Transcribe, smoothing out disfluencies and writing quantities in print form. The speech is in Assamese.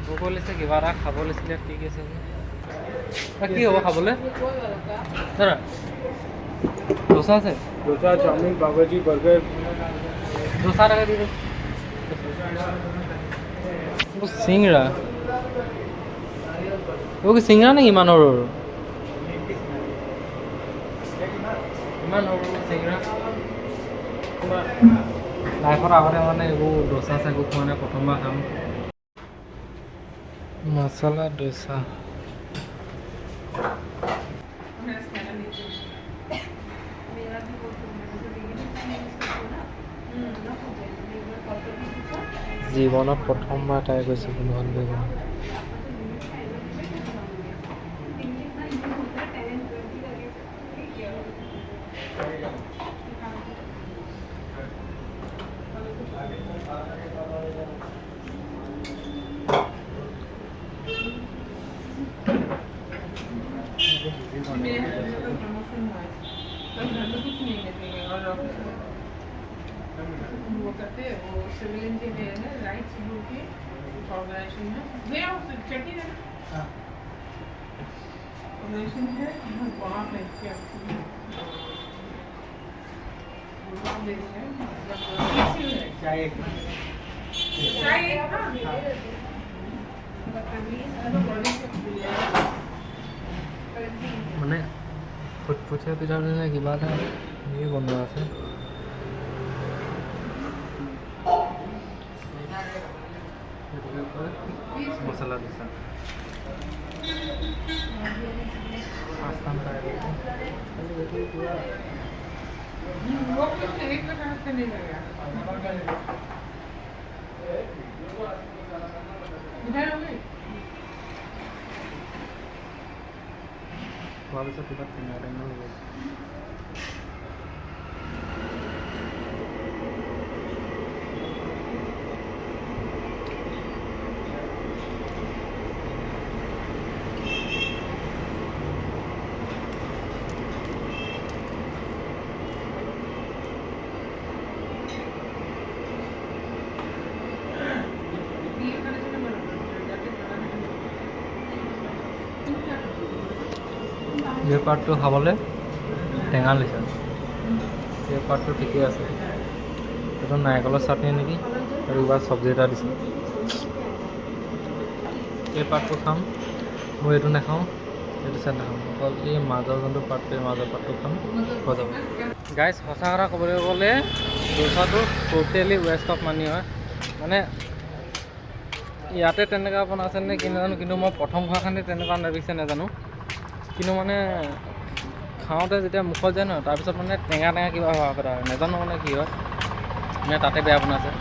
ভোক লাগিছে কিবা এটা খাব লাগিছিলে ঠিক আছে কি হ'ব খাবলৈ দাদা ডোসা আছে डोसा चाउमीन पावभाजी बर्गर डोसा लगा दीजिए वो सिंगड़ा वो কি সিংৰা নেকি ইমান সৰু ইমান সৰু সিংৰা লাইফত আগতে মানে এইবোৰ ডোসা চাগু খোৱা নাই প্ৰথমবাৰ খাম মছলা ডোসা জীৱনত প্ৰথমবাৰ ট্ৰাই কৰিছোঁ কোনোখন বেগুন वो करते हैं वो सिविल इंजीनियर है राइट्स की ऑर्गेनाइजेशन है वे चेक है ऑर्गेनाइजेशन है वहाँ पे क्या মানে ফুটফুটীয়া পিঠাৰ নিচিনা কিবা এটা হেৰি বনোৱা আছে মছলা ডোসা वो कुछ एक प्रकार से नहीं लगा इधर हो गई খোৱাৰ পিছত কিবা টেঙা টেঙা হৈ গ'ল এই পাৰ্টটো খাবলৈ টেঙা লৈছে এই পাৰ্টটো ঠিকেই আছে এইটো নাৰিকলৰ চাটনি নেকি আৰু কিবা চব্জি এটা দিছে এই পাৰ্টটো খাম মই এইটো নাখাওঁ এইটো চাই নাখাওঁ অকল এই মাজৰ যোনটো পাৰ্টটো এই মাজৰ পাৰ্টটো খাম হৈ যাব গাইজ সঁচা কথা ক'বলৈ গ'লে ডোসাটো টোটেলি ৱেষ্ট অফ মানি হয় মানে ইয়াতে তেনেকুৱা বনাইছে নে কি নাজানো কিন্তু মই প্ৰথম খোৱাৰ কাৰণে তেনেকুৱা নাবিছে নাজানো কিন্তু মানে খাওঁতে যেতিয়া মুখত যায় ন তাৰপিছত মানে টেঙা টেঙা কিবা হোৱা কথা হয় নাজানো মানে কি হয় মানে তাতে বেয়া বনাইছে